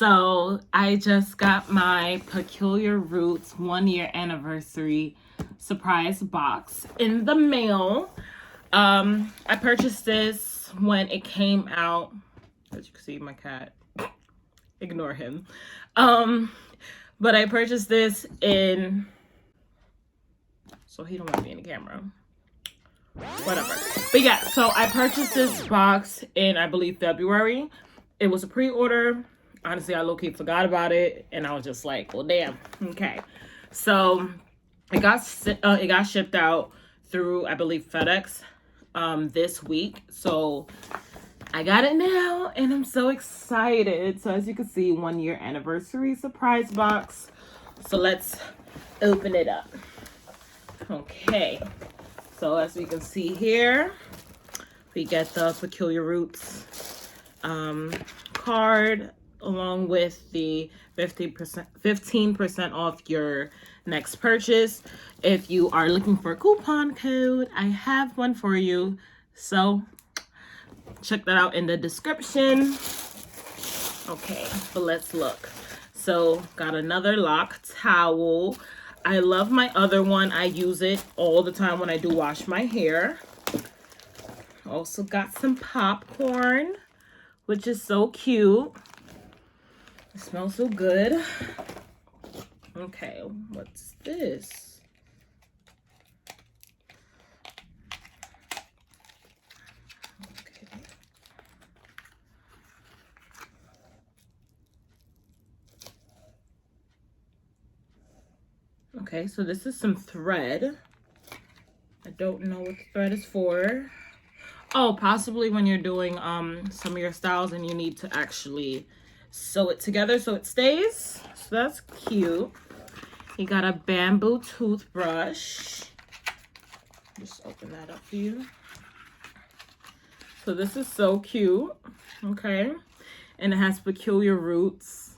So I just got my Peculiar Roots 1 year anniversary surprise box in the mail. I purchased this when it came out. As you can see, my cat. Ignore him. But I purchased this in. So he don't want to be in the camera. Whatever. But yeah, so I purchased this box in, I believe, February. It was a pre-order. Honestly, I low-key forgot about it, and I was just like, well, damn. Okay. So it got shipped out through, I believe, FedEx this week. So I got it now, and I'm so excited. So as you can see, 1 year anniversary surprise box. So let's open it up. Okay. So as we can see here, we get the Peculiar Roots card along with the 15% off your next purchase. If you are looking for a coupon code, I have one for you. So check that out in the description. Okay, but let's look. So got another lock towel. I love my other one. I use it all the time when I do wash my hair. Also got some popcorn, which is so cute. It smells so good. Okay, what's this? Okay, so this is some thread. I don't know what the thread is for. Oh, possibly when you're doing some of your styles and you need to actually sew it together so it stays. So that's cute. You got a bamboo toothbrush. Just open that up for you. So this is so cute. Okay. And it has Peculiar Roots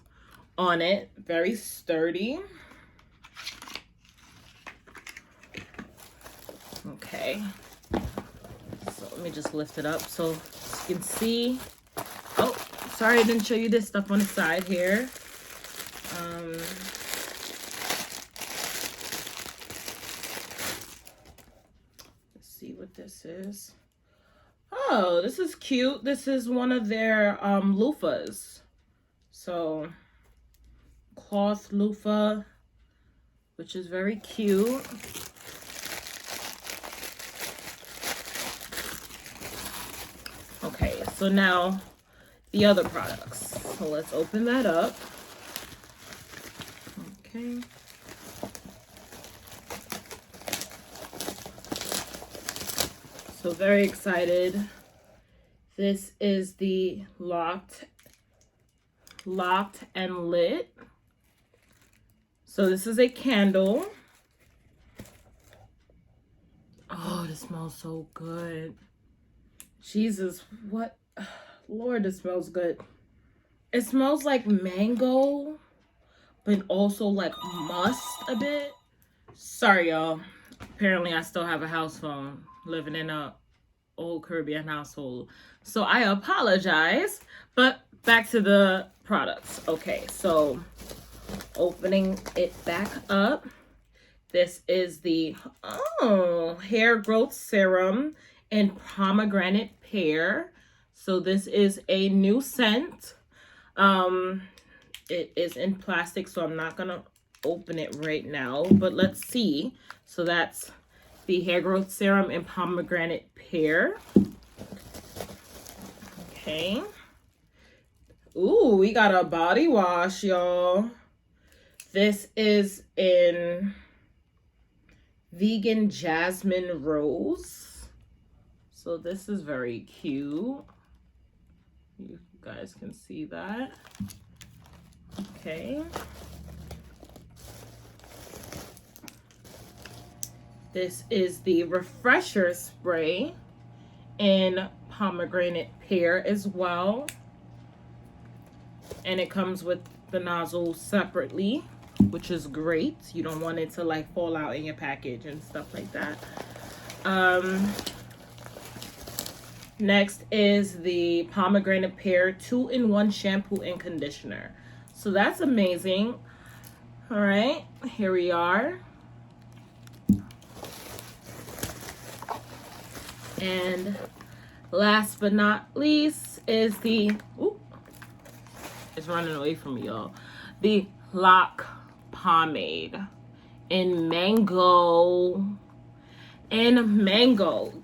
on it. Very sturdy. Okay, so let me just lift it up so you can see. Oh, sorry I didn't show you this stuff on the side here. Let's see what this is. Oh, this is cute. This is one of their loofahs. So cloth loofah, which is very cute. Okay, so now the other products. So let's open that up. Okay. So very excited. This is the locked and lit. So this is a candle. Oh, this smells so good. Jesus, what? Lord, it smells good. It smells like mango, but also like musk a bit. Sorry, y'all. Apparently, I still have a house phone living in a old Caribbean household. So I apologize, but back to the products. Okay, so opening it back up. This is the, hair growth serum in pomegranate pear. So this is a new scent. It is in plastic, so I'm not gonna open it right now, but let's see. So that's the hair growth serum in pomegranate pear. Okay. Ooh, we got a body wash, y'all. This is in vegan jasmine rose. So this is very cute. You guys can see that. Okay. This is the refresher spray in pomegranate pear as well. And it comes with the nozzle separately, which is great. You don't want it to like fall out in your package and stuff like that. Next is the pomegranate pear 2-in-1 shampoo and conditioner. So that's amazing. All right, here we are. And last but not least is the, ooh, it's running away from me, y'all. The Lock Pomade in mango.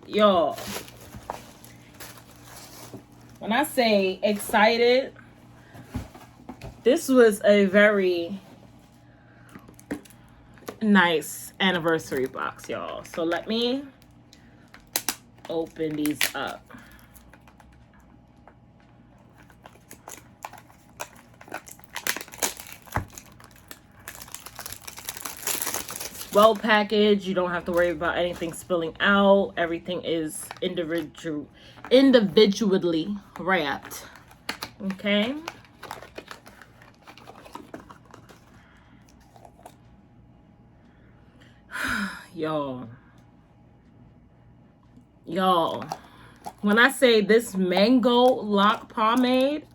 Y'all. When I say excited, this was a very nice anniversary box, y'all. So let me open these up. Well packaged. You don't have to worry about anything spilling out. Everything is individually wrapped. Okay. Y'all, when I say this mango lock pomade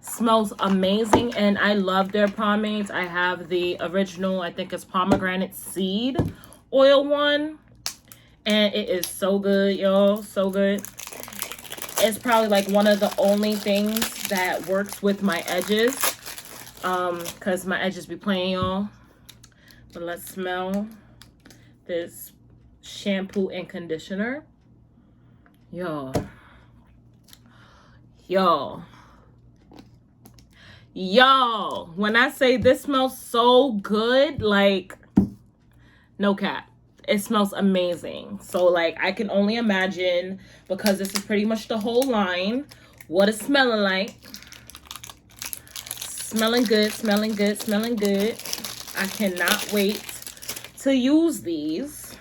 smells amazing, and I love their pomades. I have the original, I think it's pomegranate seed oil one, and it is so good, y'all, so good. It's probably like one of the only things that works with my edges, because my edges be playing, y'all. But let's smell this shampoo and conditioner. Y'all, when I say this smells so good, like, no cap, it smells amazing. So like, I can only imagine, because this is pretty much the whole line, what it's smelling like. Smelling good. I cannot wait to use these.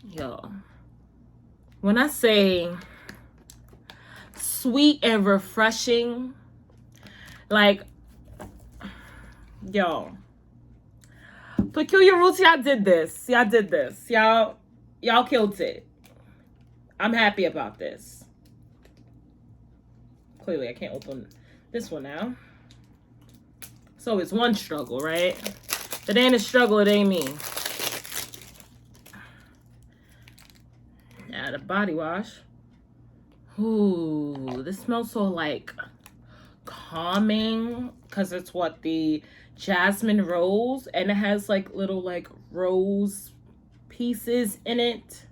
Y'all, when I say sweet and refreshing, like, y'all, Peculiar Roots, y'all did this. Y'all killed it. I'm happy about this. Clearly, I can't open this one now. So it's one struggle, right? If it ain't a struggle, it ain't me. Now the body wash. Ooh, this smells so like calming, because it's what, the jasmine rose, and it has like little like rose pieces in it.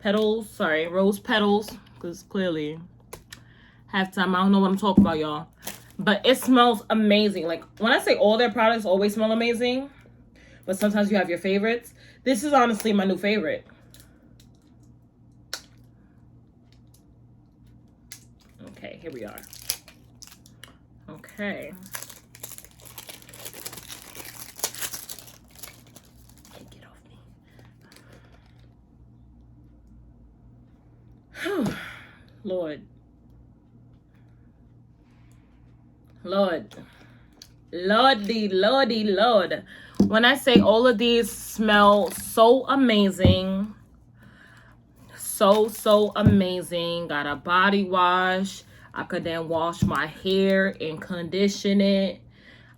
Rose petals, because clearly halftime, I don't know what I'm talking about, y'all. But it smells amazing. Like, when I say all their products always smell amazing, but sometimes you have your favorites, this is honestly my new favorite. Okay, here we are. Okay. Get off me. Whew. Lord. When I say all of these smell so amazing, so amazing. Got a body wash. I could then wash my hair and condition it.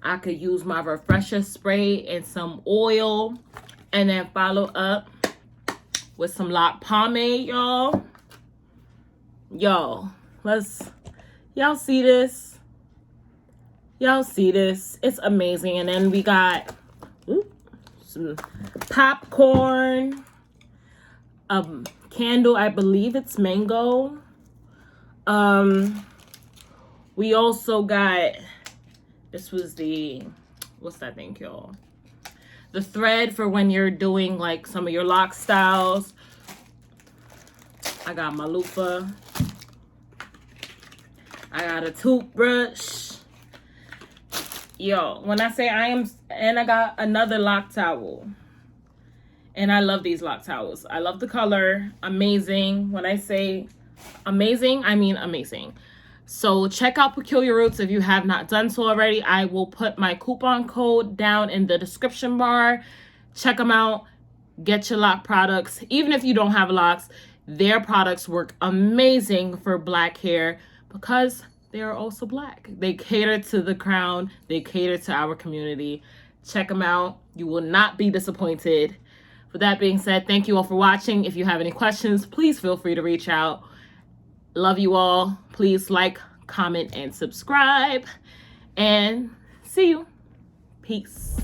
I could use my refresher spray and some oil, and then follow up with some lock pomade, y'all. Y'all see this? Y'all see this? It's amazing. And then we got some popcorn, candle, I believe it's mango. We also got, this was the, what's that thing, y'all? The thread for when you're doing like some of your lock styles. I got my loofah. I got a toothbrush. Yo, when I say and I got another lock towel. And I love these lock towels. I love the color. Amazing. When I say amazing, I mean amazing. So check out Peculiar Roots if you have not done so already. I will put my coupon code down in the description bar. Check them out. Get your lock products. Even if you don't have locks, their products work amazing for black hair, because they are also Black. They cater to the crown. They cater to our community. Check them out. You will not be disappointed. With that being said, thank you all for watching. If you have any questions, please feel free to reach out. Love you all. Please like, comment, and subscribe. And see you. Peace.